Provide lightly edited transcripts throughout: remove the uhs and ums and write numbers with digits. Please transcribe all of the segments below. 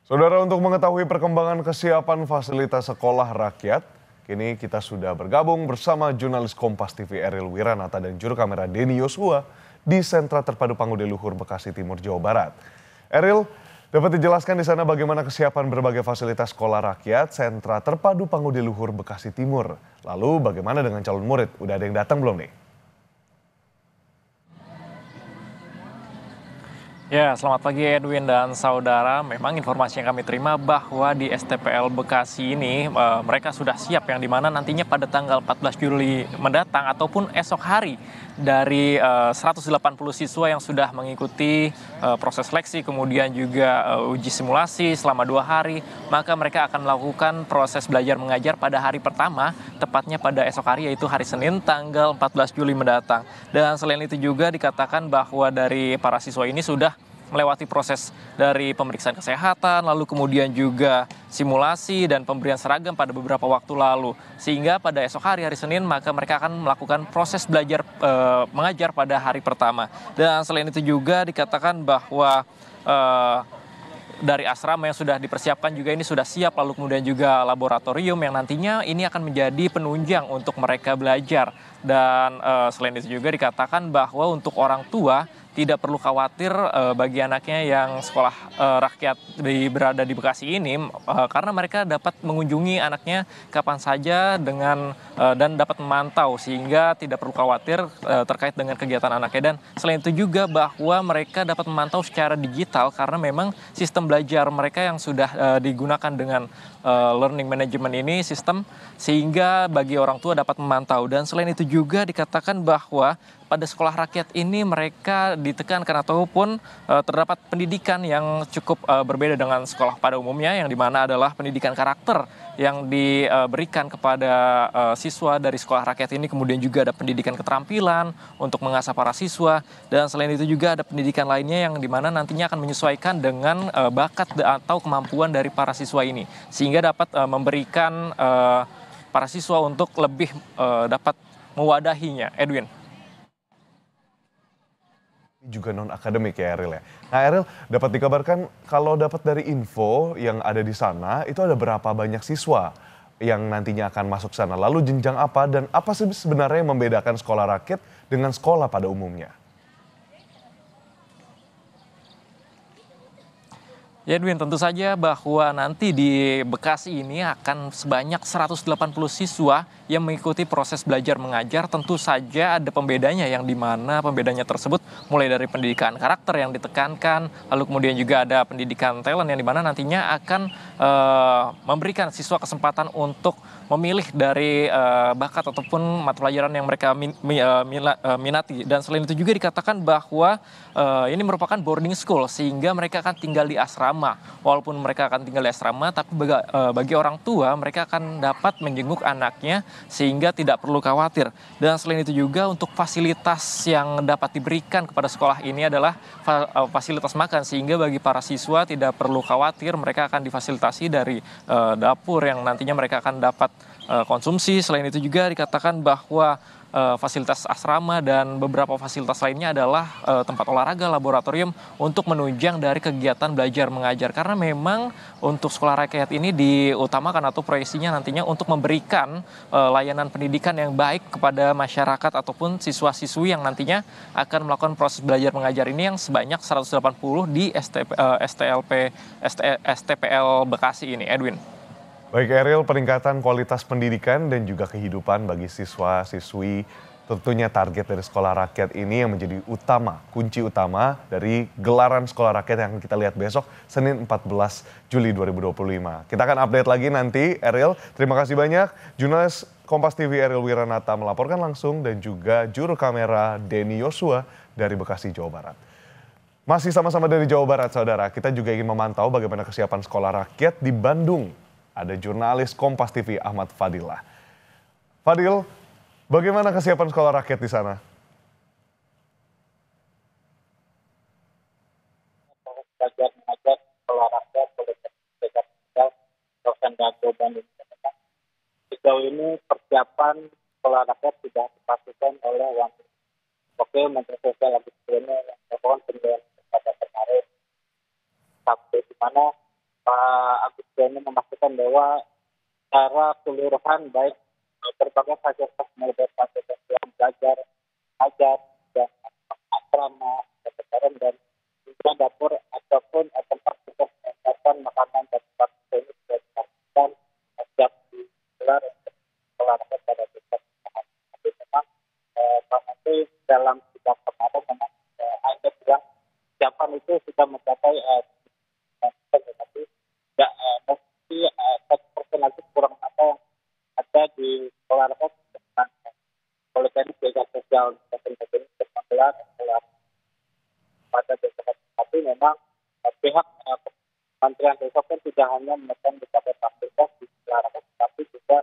Saudara, untuk mengetahui perkembangan kesiapan fasilitas sekolah rakyat, kini kita sudah bergabung bersama jurnalis Kompas TV Eril Wiranata dan juru kamera Denny Yosua di Sentra Terpadu Pangudi Luhur Bekasi Timur, Jawa Barat. Eril, dapat dijelaskan di sana bagaimana kesiapan berbagai fasilitas sekolah rakyat Sentra Terpadu Pangudi Luhur Bekasi Timur? Lalu bagaimana dengan calon murid? Udah ada yang datang belum nih? Ya, selamat pagi Edwin dan saudara. Memang informasi yang kami terima bahwa di STPL Bekasi ini mereka sudah siap yang dimana nantinya pada tanggal 14 Juli mendatang ataupun esok hari dari 180 siswa yang sudah mengikuti proses seleksi kemudian juga uji simulasi selama 2 hari, maka mereka akan melakukan proses belajar mengajar pada hari pertama, tepatnya pada esok hari yaitu hari Senin tanggal 14 Juli mendatang. Dan selain itu juga dikatakan bahwa dari para siswa ini sudah melewati proses dari pemeriksaan kesehatan, lalu kemudian juga simulasi dan pemberian seragam pada beberapa waktu lalu. Sehingga pada esok hari, hari Senin, maka mereka akan melakukan proses belajar mengajar pada hari pertama. Dan selain itu juga dikatakan bahwa dari asrama yang sudah dipersiapkan juga ini sudah siap, lalu kemudian juga laboratorium yang nantinya ini akan menjadi penunjang untuk mereka belajar. Dan selain itu juga dikatakan bahwa untuk orang tua tidak perlu khawatir bagi anaknya yang sekolah rakyat berada di Bekasi ini, karena mereka dapat mengunjungi anaknya kapan saja dan dapat memantau sehingga tidak perlu khawatir terkait dengan kegiatan anaknya. Dan selain itu juga bahwa mereka dapat memantau secara digital karena memang sistem belajar mereka yang sudah digunakan dengan learning management ini sistem, sehingga bagi orang tua dapat memantau. Dan selain itu juga dikatakan bahwa pada sekolah rakyat ini mereka ditekankan ataupun terdapat pendidikan yang cukup berbeda dengan sekolah pada umumnya, yang dimana adalah pendidikan karakter yang diberikan kepada siswa dari sekolah rakyat ini. Kemudian juga ada pendidikan keterampilan untuk mengasah para siswa, dan selain itu juga ada pendidikan lainnya yang dimana nantinya akan menyesuaikan dengan bakat atau kemampuan dari para siswa ini, sehingga dapat memberikan para siswa untuk lebih dapat mewadahinya. Edwin. Juga non-akademik ya Eril ya. Nah Eril, dapat dikabarkan kalau dapat dari info yang ada di sana, itu ada berapa banyak siswa yang nantinya akan masuk sana? Lalu jenjang apa dan apa sih sebenarnya yang membedakan sekolah rakyat dengan sekolah pada umumnya? Ya Edwin, tentu saja bahwa nanti di Bekasi ini akan sebanyak 180 siswa yang mengikuti proses belajar mengajar. Tentu saja ada pembedanya, yang dimana pembedanya tersebut mulai dari pendidikan karakter yang ditekankan, lalu kemudian juga ada pendidikan talent yang dimana nantinya akan memberikan siswa kesempatan untuk memilih dari bakat ataupun mata pelajaran yang mereka minati. Dan selain itu juga dikatakan bahwa ini merupakan boarding school, sehingga mereka akan tinggal di asrama. Walaupun mereka akan tinggal di asrama, tapi bagi orang tua mereka akan dapat menjenguk anaknya sehingga tidak perlu khawatir. Dan selain itu juga untuk fasilitas yang dapat diberikan kepada sekolah ini adalah fasilitas makan, sehingga bagi para siswa tidak perlu khawatir, mereka akan difasilitasi dari dapur yang nantinya mereka akan dapat konsumsi. Selain itu juga dikatakan bahwa fasilitas asrama dan beberapa fasilitas lainnya adalah tempat olahraga, laboratorium untuk menunjang dari kegiatan belajar mengajar. Karena memang untuk sekolah rakyat ini diutamakan atau proyeksinya nantinya untuk memberikan layanan pendidikan yang baik kepada masyarakat ataupun siswa-siswi yang nantinya akan melakukan proses belajar mengajar ini, yang sebanyak 180 di STPL Bekasi ini. Edwin. Baik Eril, peningkatan kualitas pendidikan dan juga kehidupan bagi siswa-siswi tentunya target dari sekolah rakyat ini yang menjadi kunci utama dari gelaran sekolah rakyat yang kita lihat besok Senin 14 Juli 2025. Kita akan update lagi nanti Eril. Terima kasih banyak jurnalis Kompas TV Eril Wiranata melaporkan langsung, dan juga juru kamera Denny Yosua dari Bekasi, Jawa Barat. Masih sama-sama dari Jawa Barat, saudara. Kita juga ingin memantau bagaimana kesiapan sekolah rakyat di Bandung. Ada jurnalis Kompas TV Ahmad Fadilah. Fadil, bagaimana kesiapan sekolah rakyat di sana? Belajar mengajar sekolah rakyat Universitas dosen Dago Bandung. Sejauh ini persiapan sekolah rakyat sudah dipastikan oleh Wakil Menteri Sosial Agus Yono yang melakukan penilaian pada kemarin Sabtu, di mana Pak Agus Joni memastikan bahwa secara keseluruhan baik berbagai fasilitas mulai dari fasilitas ruang belajar, ajar, dan asrama, sekretariat dan juga dapur ataupun tempat untuk menyiapkan makanan dan tempat ini sudah dipastikan siap digelar untuk olahraga pada tingkat nasional. Tapi memang Pak Menteri dalam sidang kemarin memang ada bilang siapan itu sudah mencapai tetapi tidak mesti 100% lagi kurang apa yang ada di olahraga dengan politeknik jaga sosial dan ini menggelar pada besok. Tapi memang pihak Kementerian Desa pun tidak hanya menekan beberapa fasilitas di olahraga, tetapi juga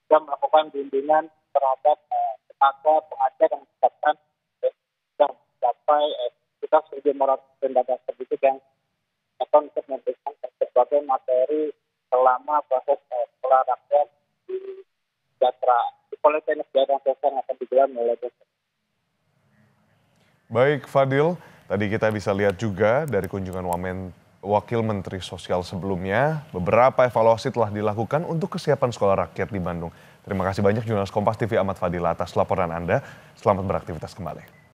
sudah melakukan bimbingan terhadap tenaga pengajar yang disiapkan sudah mencapai kita 1.500 tenaga pendidik yang akan untuk memberikan berbagai materi selama proses olahraga di Jatra di Politeknik Jaga Sosial yang akan digelar mulai besok. Baik Fadil, tadi kita bisa lihat juga dari kunjungan Wakil Menteri Sosial sebelumnya, beberapa evaluasi telah dilakukan untuk kesiapan sekolah rakyat di Bandung. Terima kasih banyak jurnalis Kompas TV Ahmad Fadil atas laporan Anda. Selamat beraktivitas kembali.